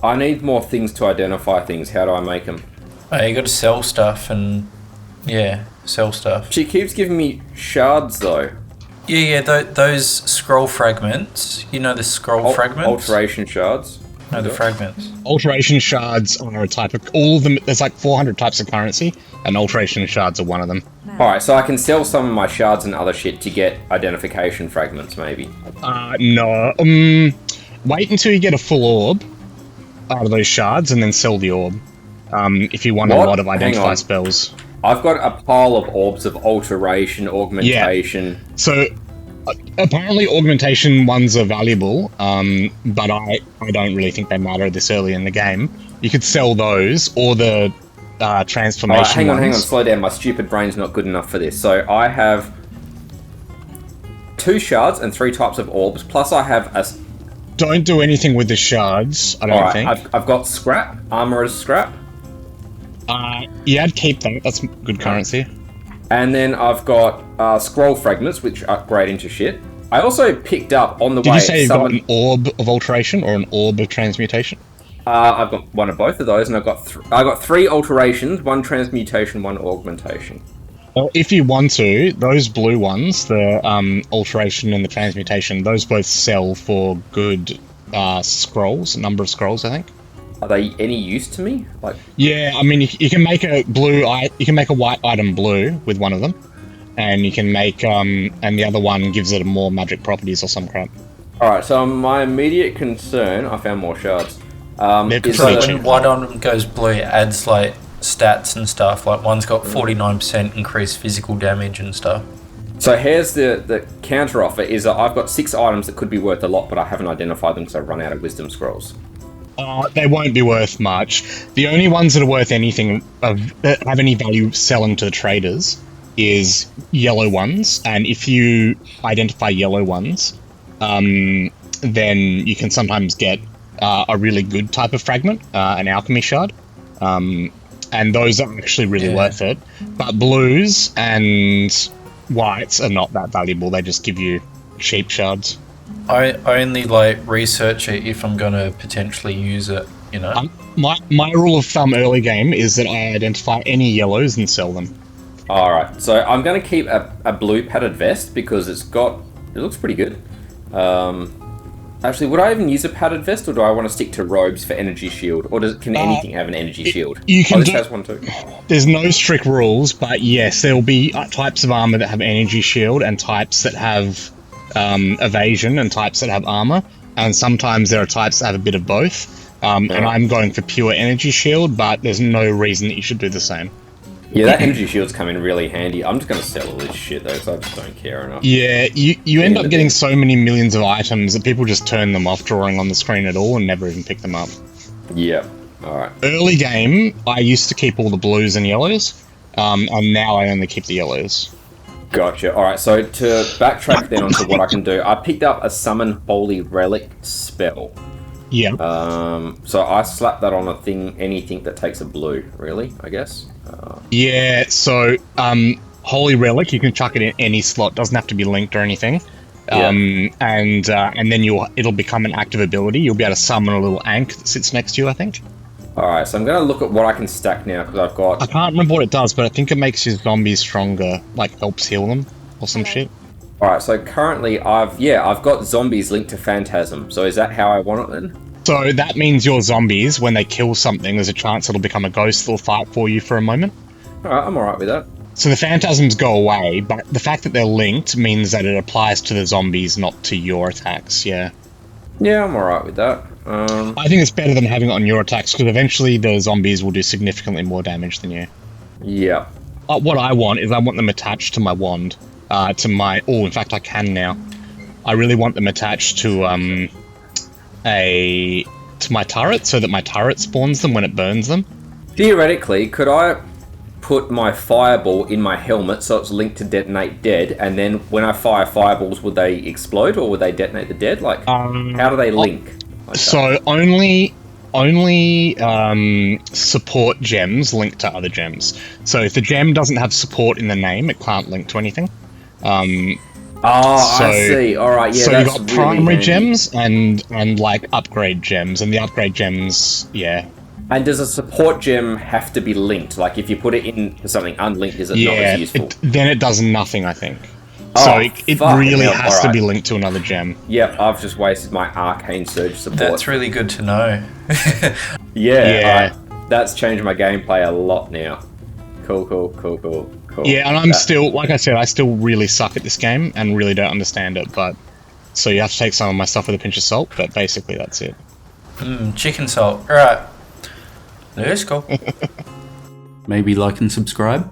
I need more things to identify things. How do I make them? Oh, you got to sell stuff and sell stuff. She keeps giving me shards though. Yeah. Those scroll fragments. You know the scroll fragments. Alteration shards. No, the fragments. Alteration shards are a type of... All of them... There's like 400 types of currency, and alteration shards are one of them. Alright, so I can sell some of my shards and other shit to get identification fragments, maybe. No. Wait until you get a full orb out of those shards, and then sell the orb. If you want a lot of identify spells. I've got a pile of orbs of alteration, augmentation. Yeah. So... apparently augmentation ones are valuable, but I don't really think they matter this early in the game. You could sell those, or the transformation hang on, slow down. My stupid brain's not good enough for this. So I have 2 shards and 3 types of orbs, plus I have a... Don't do anything with the shards, I don't think. I've got scrap, armor as scrap. Yeah, I'd keep that, that's good currency. And then I've got scroll fragments, which upgrade into shit. I also picked up on the way... Did you say you've got an Orb of Alteration or an Orb of Transmutation? I've got one of both of those, and I've got I got 3 alterations, 1 transmutation, 1 augmentation. Well, if you want to, those blue ones, the alteration and the transmutation, those both sell for good scrolls, a number of scrolls, I think. Are they any use to me? Like, yeah, I mean, you can make a you can make a white item blue with one of them, and you can make and the other one gives it more magic properties or some crap. All right, so my immediate concern, I found more shards. Is like when one of them goes blue, it adds like stats and stuff. Like one's got 49% increased physical damage and stuff. So here's the counter offer: is that I've got 6 items that could be worth a lot, but I haven't identified them because I've run out of wisdom scrolls. They won't be worth much. The only ones that are worth anything, that have any value selling to the traders, is yellow ones. And if you identify yellow ones, then you can sometimes get a really good type of fragment, an alchemy shard. And those are actually really worth it. But blues and whites are not that valuable. They just give you cheap shards. I only like research it if I'm going to potentially use it, you know. My rule of thumb early game is that I identify any yellows and sell them. Alright, so I'm going to keep a blue padded vest because it looks pretty good. Actually, would I even use a padded vest, or do I want to stick to robes for energy shield? Or can anything have an energy shield? You can this has one too. There's no strict rules, but yes, there will be types of armor that have energy shield and types that have evasion and types that have armor, and sometimes there are types that have a bit of both. And I'm going for pure energy shield, but there's no reason that you should do the same. Yeah, that energy shield's come in really handy. I'm just going to sell all this shit though, because I just don't care enough. Yeah, you end up getting so many millions of items that people just turn them off drawing on the screen at all and never even pick them up. Yeah, alright. Early game, I used to keep all the blues and yellows, and now I only keep the yellows. Gotcha. Alright, so to backtrack then onto what I can do, I picked up a Summon Holy Relic spell. Yeah. So I slap that on anything that takes a blue, really, I guess. Yeah, so Holy Relic, you can chuck it in any slot, doesn't have to be linked or anything. And then it'll become an active ability. You'll be able to summon a little Ankh that sits next to you, I think. Alright, so I'm going to look at what I can stack now, because I've got... I can't remember what it does, but I think it makes your zombies stronger, like helps heal them, or some shit. Alright, so currently I've got zombies linked to Phantasm, so is that how I want it then? So that means your zombies, when they kill something, there's a chance it'll become a ghost that'll fight for you for a moment. Alright, I'm alright with that. So the phantasms go away, but the fact that they're linked means that it applies to the zombies, not to your attacks, yeah. Yeah, I'm alright with that. I think it's better than having it on your attacks, because eventually the zombies will do significantly more damage than you. Yeah. What I want is I want them attached to my wand. In fact I can now. I really want them attached to my turret, so that my turret spawns them when it burns them. Theoretically, could I put my fireball in my helmet so it's linked to detonate dead, and then when I fire fireballs, would they explode or would they detonate the dead? Like, how do they link? So only support gems link to other gems. So if the gem doesn't have support in the name, it can't link to anything. Oh, So- I see. All right, yeah. so you that's got really primary handy. gems and like upgrade gems, and the upgrade gems, yeah, And does a support gem have to be linked? Like, if you put it into something unlinked, is it not as useful? then it does nothing, I think. Oh, So it fucking really hell. has to Alright. be linked to another gem. Yep, I've just wasted my Arcane Surge support. That's really good to know. Yeah. Alright. That's changed my gameplay a lot now. Cool. Yeah, and I'm still, like I said, I still really suck at this game and really don't understand it, but so you have to take some of my stuff with a pinch of salt, but basically that's it. Chicken salt. Alright. Let's go. Maybe like and subscribe.